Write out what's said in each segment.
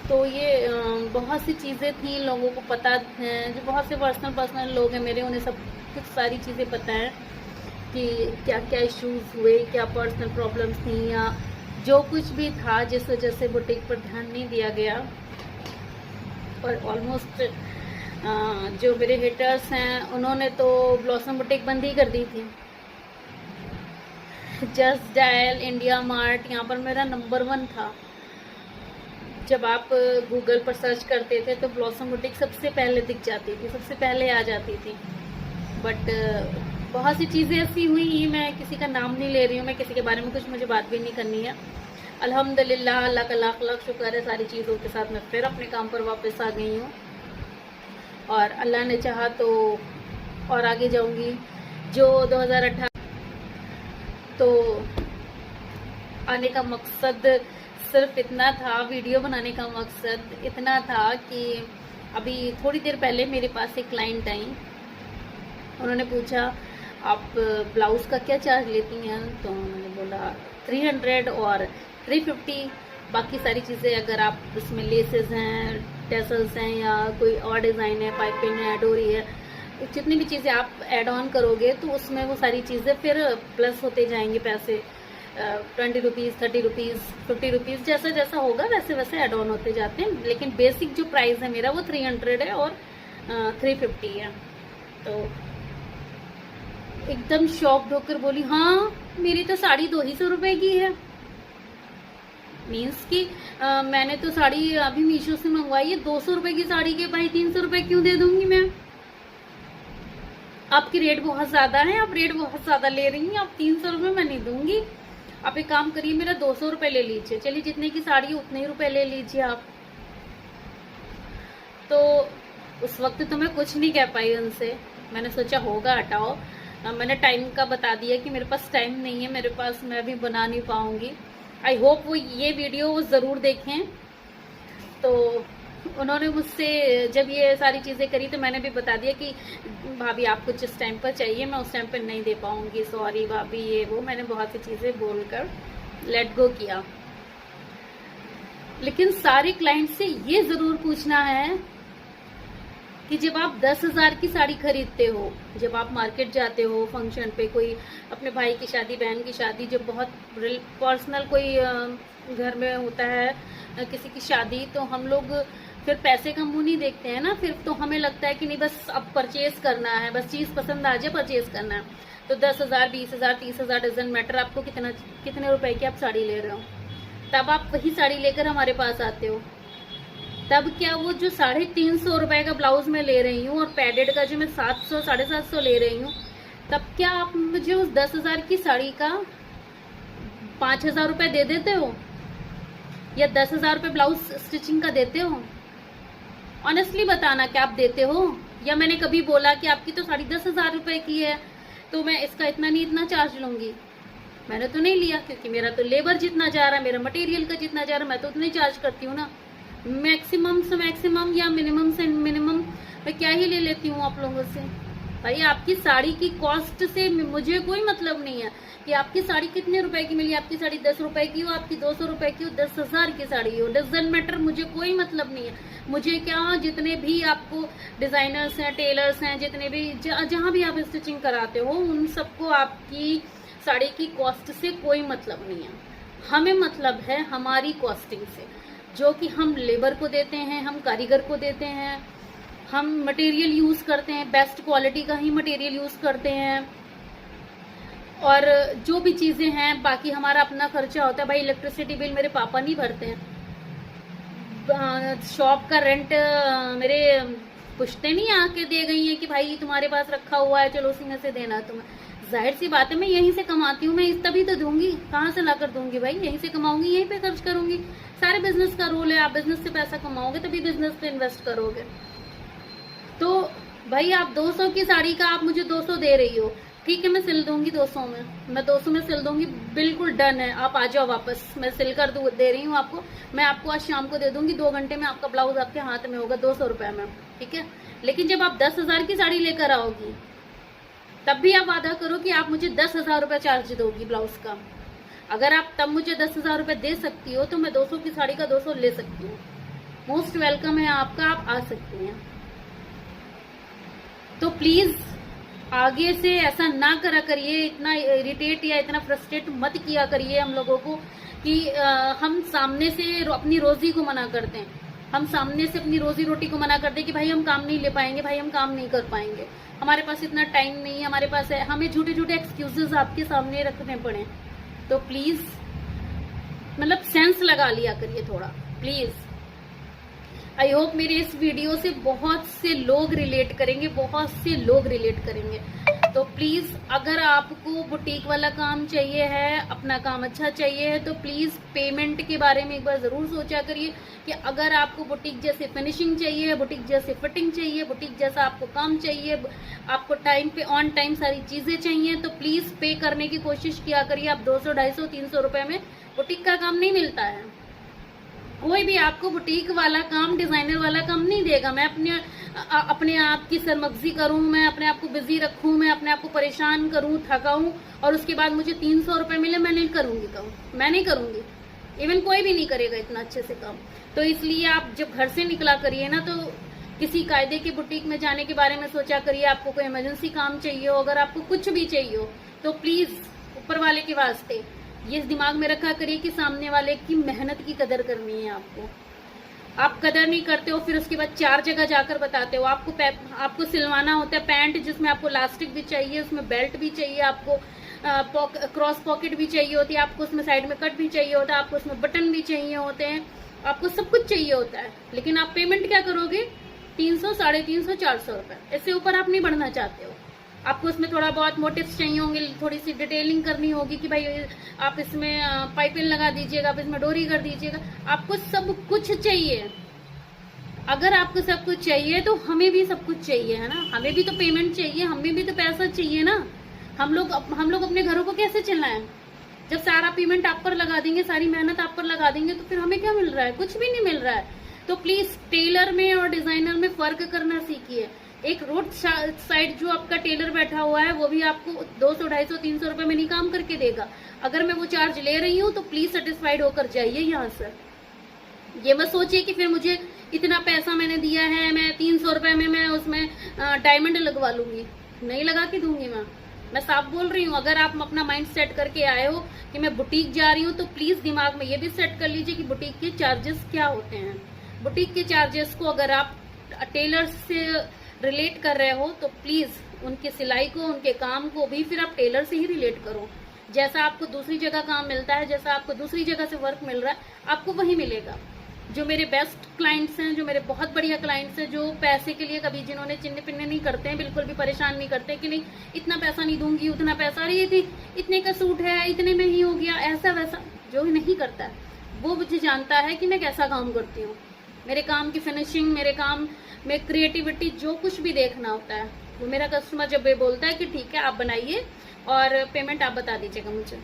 तो ये बहुत सी चीज़ें थी, लोगों को पता है, जो बहुत से पर्सनल लोग हैं मेरे, उन्हें सब कुछ सारी चीज़ें पता है कि क्या क्या इश्यूज़ हुए, क्या पर्सनल प्रॉब्लम्स थी, या जो कुछ भी था जिस वजह से बुटीक पर ध्यान नहीं दिया गया। और ऑलमोस्ट जो मेरे हेटर्स हैं उन्होंने तो ब्लॉसम बुटीक बंद ही कर दी थी। जस्ट डायल, इंडिया मार्ट, यहाँ पर मेरा नंबर 1 था। जब आप गूगल पर सर्च करते थे तो ब्लॉसम बुटीक सबसे पहले दिख जाती थी, सबसे पहले आ जाती थी। बट बहुत सी चीज़ें ऐसी हुई, मैं किसी का नाम नहीं ले रही हूँ, मैं किसी के बारे में कुछ मुझे बात भी नहीं करनी है। अल्हम्दुलिल्लाह, अल्लाह का लाख लाख शुक्र है, सारी चीज़ों के साथ मैं फिर अपने काम पर वापस आ गई हूँ और अल्लाह ने चाहा तो और आगे जाऊँगी। जो 2018 तो आने का मकसद सिर्फ इतना था, वीडियो बनाने का मकसद इतना था कि अभी थोड़ी देर पहले मेरे पास एक क्लाइंट आई। उन्होंने पूछा आप ब्लाउज़ का क्या चार्ज लेती हैं, तो मैंने बोला 300 और 350। बाकी सारी चीज़ें अगर आप उसमें लेसेस हैं, टेसल्स हैं, या कोई और डिज़ाइन है, पाइपिंग है, डोरी है, जितनी भी चीज़ें आप ऐड ऑन करोगे तो उसमें वो सारी चीज़ें फिर प्लस होते जाएंगे पैसे। 20 रुपीज़, 30 रुपीज़, 50 रुपीज़, जैसा जैसा होगा वैसे वैसे ऐड ऑन होते जाते हैं। लेकिन बेसिक जो प्राइस है मेरा वो 300 है और 350 है। तो एकदम शॉक्ड होकर बोली, हाँ मेरी तो साड़ी 200 रुपए की है। मीन्स कि मैंने तो साड़ी अभी मीशो से मंगवाई है 200 रुपए की साड़ी के, भाई 300 रुपए क्यों दे दूंगी मैं? आपकी रेट बहुत ज्यादा है, आप रेट बहुत ज्यादा ले रही हैं, आप 300 रुपए मैं नहीं दूंगी। आप एक काम करिए, मेरा 200 रुपए ले लीजिए, चलिए जितने की साड़ी है उतने ही रुपए ले लीजिए आप। तो उस वक्त तो मैं कुछ नहीं कह पाई उनसे, मैंने सोचा होगा हटाओ। मैंने टाइम का बता दिया कि मेरे पास टाइम नहीं है, मेरे पास, मैं अभी बना नहीं पाऊंगी। आई होप वो ये वीडियो वो ज़रूर देखें। तो उन्होंने मुझसे जब ये सारी चीज़ें करी तो मैंने भी बता दिया कि भाभी आपको जिस टाइम पर चाहिए मैं उस टाइम पर नहीं दे पाऊंगी, सॉरी भाभी, ये वो मैंने बहुत सी चीज़ें बोलकर लेट गो किया। लेकिन सारे क्लाइंट से ये ज़रूर पूछना है कि जब आप 10,000 की साड़ी खरीदते हो, जब आप मार्केट जाते हो फंक्शन पे, कोई अपने भाई की शादी, बहन की शादी, जब बहुत पर्सनल कोई घर में होता है किसी की शादी, तो हम लोग फिर पैसे का मुंह नहीं देखते हैं ना। फिर तो हमें लगता है कि नहीं बस अब परचेज करना है, बस चीज़ पसंद आ जाए परचेज करना है। तो 10,000, 20,000, 30,000 डजंट मैटर आपको कितने रुपए की आप साड़ी ले रहे हो, तब आप वही साड़ी लेकर हमारे पास आते हो। तब क्या वो जो 350 रुपए का ब्लाउज मैं ले रही हूँ और पैडेड का जो मैं 700, 750 ले रही हूँ, तब क्या आप मुझे उस 10,000 की साड़ी का 5,000 रुपए दे देते हो, या 10,000 रुपए ब्लाउज स्टिचिंग का देते हो? ऑनेस्टली बताना, क्या आप देते हो? या मैंने कभी बोला कि आपकी तो साड़ी 10,000 रुपए की है तो मैं इसका इतना नहीं इतना चार्ज लूंगी? मैंने तो नहीं लिया, क्योंकि मेरा तो लेबर जितना जा रहा है, मेरा मटेरियल का जितना जा रहा है, मैं तो उतना ही चार्ज करती हूँ ना। मैक्सिमम से मैक्सिमम या मिनिमम से मिनिमम मैं क्या ही ले लेती हूँ आप लोगों से। भाई आपकी साड़ी की कॉस्ट से मुझे कोई मतलब नहीं है कि आपकी साड़ी कितने रुपए की मिली, आपकी साड़ी 10 रुपए की हो, आपकी 200 रुपए की हो, 10,000 की साड़ी हो, डजंट मैटर, मुझे कोई मतलब नहीं है। मुझे क्या, जितने भी आपको डिजाइनर्स हैं, टेलर्स हैं, जितने भी जहाँ भी आप स्टिचिंग कराते हो, उन सबको आपकी साड़ी की कॉस्ट से कोई मतलब नहीं है। हमें मतलब है हमारी कॉस्टिंग से, जो कि हम लेबर को देते हैं, हम कारीगर को देते हैं, हम मटेरियल यूज करते हैं, बेस्ट क्वालिटी का ही मटेरियल यूज करते हैं, और जो भी चीजें हैं बाकी हमारा अपना खर्चा होता है। भाई इलेक्ट्रिसिटी बिल मेरे पापा नहीं भरते हैं, शॉप का रेंट मेरे पुश्ते नहीं आके दे गई है कि भाई तुम्हारे पास रखा हुआ है चलो उसी में से देना तुम्हें। जाहिर सी बात है, मैं यहीं से कमाती हूँ, मैं तभी तो दूंगी, कहाँ से ला कर दूंगी भाई? यहीं से कमाऊंगी, यहीं पे खर्च करूंगी। सारे बिजनेस का रूल है, आप बिजनेस से पैसा कमाओगे तभी बिजनेस पे इन्वेस्ट करोगे। तो भाई आप 200 की साड़ी का आप मुझे 200 दे रही हो, ठीक है मैं सिल दूंगी 200 में, मैं 200 में सिल दूंगी, बिल्कुल डन है, आप आ जाओ वापस, मैं सिल कर दे रही हूँ आपको। मैं आपको आज शाम को दे दूंगी, 2 घंटे में आपका ब्लाउज आपके हाथ में होगा 200 रुपए में, ठीक है। लेकिन जब आप 10,000 की साड़ी लेकर आओगी तब भी आप वादा करो कि आप मुझे 10,000 रुपए चार्ज दोगी ब्लाउज का। अगर आप तब मुझे 10,000 रुपए दे सकती हो तो मैं 200 की साड़ी का 200 ले सकती हूँ। मोस्ट वेलकम है आपका, आप आ सकते हैं। तो प्लीज आगे से ऐसा ना करा करिए, इतना इरिटेट या इतना फ्रस्ट्रेट मत किया करिए हम लोगों को कि हम सामने से अपनी रोजी को मना करते हैं, हम सामने से अपनी रोजी रोटी को मना करते हैं कि भाई हम काम नहीं ले पाएंगे, भाई हम काम नहीं कर पाएंगे, हमारे पास इतना टाइम नहीं है, हमारे पास है, हमें झूठे झूठे एक्सक्यूजेस आपके सामने रखने पड़े। तो प्लीज मतलब सेंस लगा लिया करिए थोड़ा, प्लीज। आई होप मेरे इस वीडियो से बहुत से लोग रिलेट करेंगे, बहुत से लोग रिलेट करेंगे। तो प्लीज अगर आपको बुटीक वाला काम चाहिए है, अपना काम अच्छा चाहिए है, तो प्लीज पेमेंट के बारे में एक बार जरूर सोचा करिए कि अगर आपको बुटीक जैसे फिनिशिंग चाहिए, बुटीक जैसे फिटिंग चाहिए, बुटीक जैसा आपको काम चाहिए, आपको टाइम पे ऑन टाइम सारी चीजें चाहिए, तो प्लीज पे करने की कोशिश किया करिए। आप 200, 250, 300 रुपए में बुटीक का काम नहीं मिलता है। कोई भी आपको बुटीक वाला काम, डिजाइनर वाला काम नहीं देगा। मैं अपने आप की सरमगजी करूं, मैं अपने आप को बिजी रखूं, मैं अपने आप को परेशान करूं, थकाऊं और उसके बाद मुझे 300 रुपए मिले, मैं नहीं करूंगी काम, मैं नहीं करूंगी। इवन कोई भी नहीं करेगा इतना अच्छे से काम। तो इसलिए आप जब घर से निकला करिए ना, तो किसी कायदे की बुटीक में जाने के बारे में सोचा करिए। आपको कोई इमरजेंसी काम चाहिए हो, अगर आपको कुछ भी चाहिए हो, तो प्लीज ऊपर वाले के वास्ते ये दिमाग में रखा करिए कि सामने वाले की मेहनत की कदर करनी है आपको। आप कदर नहीं करते हो, फिर उसके बाद 4 जगह जाकर बताते हो। आपको सिलवाना होता है पैंट जिसमें आपको इलास्टिक भी चाहिए, उसमें बेल्ट भी चाहिए, आपको क्रॉस पॉकेट भी चाहिए होती है, आपको उसमें साइड में कट भी चाहिए होता है, आपको उसमें बटन भी चाहिए होते हैं, आपको सब कुछ चाहिए होता है। लेकिन आप पेमेंट क्या करोगे? 300, 350, 400 रुपए, इससे ऊपर आप नहीं बढ़ना चाहते हो। आपको उसमें थोड़ा बहुत मोटिव्स चाहिए होंगे, थोड़ी सी डिटेलिंग करनी होगी कि भाई आप इसमें पाइपिंग लगा दीजिएगा, आप इसमें डोरी कर दीजिएगा। आपको सब कुछ चाहिए। अगर आपको सब कुछ चाहिए तो हमें भी सब कुछ चाहिए, है ना। हमें भी तो पेमेंट चाहिए, हमें भी तो पैसा चाहिए ना। हम लोग अपने घरों को कैसे चलाएं? जब सारा पेमेंट आप पर लगा देंगे, सारी मेहनत आप पर लगा देंगे, तो फिर हमें क्या मिल रहा है? कुछ भी नहीं मिल रहा है। तो प्लीज टेलर में और डिजाइनर में फर्क करना सीखिए। एक रोड साइड जो आपका टेलर बैठा हुआ है, वो भी आपको 200, 250, 300 रुपए में नहीं काम करके देगा। अगर मैं वो चार्ज ले रही हूँ तो प्लीज सेटिस्फाइड होकर जाइए यहाँ से। ये मत सोचिए कि फिर मुझे इतना पैसा मैंने दिया है, मैं 300 रुपए में मैं उसमें डायमंड लगवा लूंगी। नहीं लगा के दूंगी मैं साफ बोल रही हूँ। अगर आप अपना माइंड सेट करके आए हो कि मैं बुटीक जा रही हूँ, तो प्लीज दिमाग में ये भी सेट कर लीजिए कि बुटीक के चार्जेस क्या होते हैं। बुटीक के चार्जेस को अगर आप टेलर से रिलेट कर रहे हो, तो प्लीज उनके सिलाई को, उनके काम को भी फिर आप टेलर से ही रिलेट करो। जैसा आपको दूसरी जगह काम मिलता है, जैसा आपको दूसरी जगह से वर्क मिल रहा है, आपको वही मिलेगा। जो मेरे बेस्ट क्लाइंट्स हैं, जो मेरे बहुत बढ़िया क्लाइंट्स हैं, जो पैसे के लिए कभी जिन्होंने चिन्ह पिन्ने नहीं करते हैं, बिल्कुल भी परेशान नहीं करते कि नहीं इतना पैसा नहीं दूंगी, उतना पैसा, अरे ये इतने का सूट है, इतने में ही हो गया, ऐसा वैसा, जो नहीं करता है वो मुझे जानता है कि मैं कैसा काम करती हूँ। मेरे काम की फिनिशिंग, मेरे काम में क्रिएटिविटी, जो कुछ भी देखना होता है वो मेरा कस्टमर जब ये बोलता है कि ठीक है आप बनाइए और पेमेंट आप बता दीजिएगा मुझे।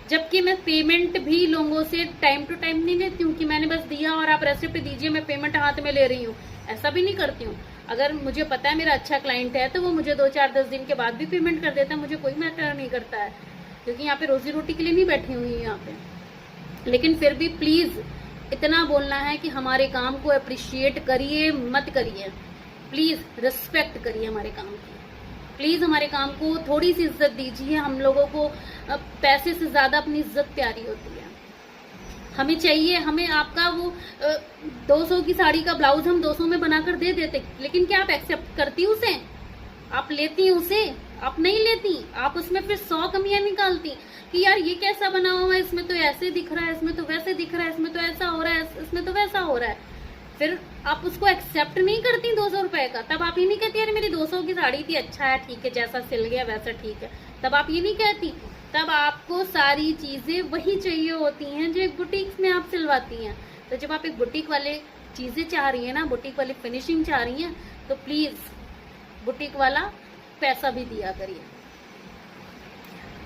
जबकि मैं पेमेंट भी लोगों से टाइम टू टाइम नहीं लेती हूँ कि मैंने बस दिया और आप रेसिपी दीजिए, मैं पेमेंट हाथ में ले रही हूँ, ऐसा भी नहीं करती हूँ। अगर मुझे पता है मेरा अच्छा क्लाइंट है तो वो मुझे 2, 4, 10 दिन के बाद भी पेमेंट कर देता है, मुझे कोई मैटर नहीं करता है, क्योंकि यहाँ पे रोजी रोटी के लिए नहीं बैठी हुई है यहाँ पे। लेकिन फिर भी प्लीज इतना बोलना है कि हमारे काम को अप्रिशिएट करिए, मत करिए, प्लीज रिस्पेक्ट करिए हमारे काम की। प्लीज हमारे काम को थोड़ी सी इज्जत दीजिए। हम लोगों को पैसे से ज्यादा अपनी इज्जत प्यारी होती है। हमें चाहिए, हमें आपका वो 200 की साड़ी का ब्लाउज हम 200 में बनाकर दे देते, लेकिन क्या आप एक्सेप्ट करती उसे? आप लेती उसे? आप नहीं लेती। आप उसमें फिर 100 कमियां निकालती कि यार ये कैसा बना हुआ है, इसमें तो ऐसे दिख रहा है, इसमें तो वैसे दिख रहा है, इसमें तो ऐसा हो रहा है, इसमें तो वैसा हो रहा है। फिर आप उसको एक्सेप्ट नहीं करती 200 रुपए का। तब आप ये नहीं कहती यार मेरी 200 की साड़ी थी, अच्छा है, ठीक है, जैसा सिल गया वैसा ठीक है। तब आप ये नहीं कहती। तब आपको सारी चीजें वही चाहिए होती हैं जो एक बुटीक में आप सिलवाती हैं। तो जब आप एक बुटीक वाले चीजें चाह रही है ना, बुटीक वाली फिनिशिंग चाह रही हैं, तो प्लीज बुटीक वाला पैसा भी दिया करिए।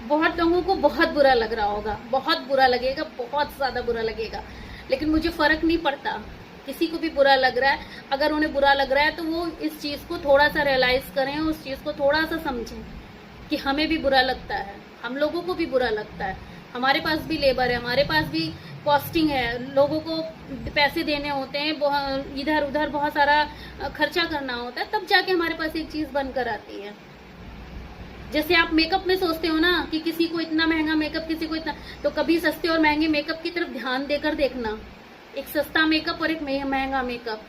बहुत लोगों को बहुत बुरा लग रहा होगा, बहुत बुरा लगेगा, बहुत ज्यादा बुरा लगेगा, लेकिन मुझे फर्क नहीं पड़ता। किसी को भी बुरा लग रहा है, अगर उन्हें बुरा लग रहा है तो वो इस चीज को थोड़ा सा रियलाइज करें, उस चीज को थोड़ा सा समझें कि हमें भी बुरा लगता है, हम लोगों को भी बुरा लगता है। हमारे पास भी लेबर है, हमारे पास भी कॉस्टिंग है, लोगों को पैसे देने होते हैं, इधर उधर बहुत सारा खर्चा करना होता है, तब जाके हमारे पास एक चीज बनकर आती है। जैसे आप मेकअप में सोचते हो ना कि किसी को इतना महंगा मेकअप, किसी को इतना, तो कभी सस्ते और महंगे मेकअप की तरफ ध्यान देकर देखना। एक सस्ता मेकअप और एक महंगा मेकअप,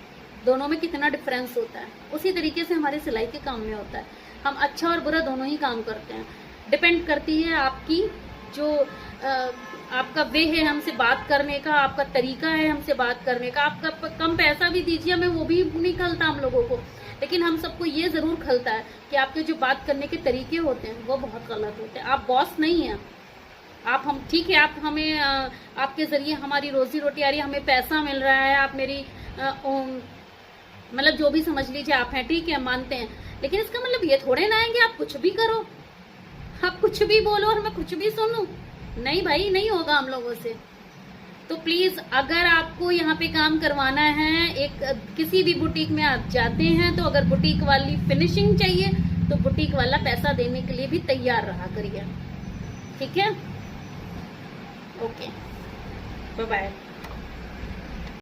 दोनों में कितना डिफरेंस होता है। उसी तरीके से हमारे सिलाई के काम में होता है, हम अच्छा और बुरा दोनों ही काम करते हैं। डिपेंड करती है आपकी जो आपका वे है हमसे बात करने का, आपका तरीका है हमसे बात करने का। आपका कम पैसा भी दीजिए हमें, वो भी नहीं खलता हम लोगों को, लेकिन हम सबको ये जरूर खलता है कि आपके जो बात करने के तरीके होते हैं वो बहुत गलत होते हैं। आप बॉस नहीं हैं, आप हम ठीक है, आप हमें आपके जरिए हमारी रोजी रोटी आ रही है, हमें पैसा मिल रहा है, आप मेरी मतलब जो भी समझ लीजिए आप हैं, ठीक है, मानते हैं, लेकिन इसका मतलब ये थोड़े ना है कि आप कुछ भी करो, आप कुछ भी बोलो और मैं कुछ भी सुनूं। नहीं भाई, नहीं होगा हम लोगों से। तो प्लीज अगर आपको यहाँ पे काम करवाना है, एक किसी भी बुटीक में आप जाते हैं, तो अगर बुटीक वाली फिनिशिंग चाहिए तो बुटीक वाला पैसा देने के लिए भी तैयार रहा करिए, ठीक है। Okay, bye bye.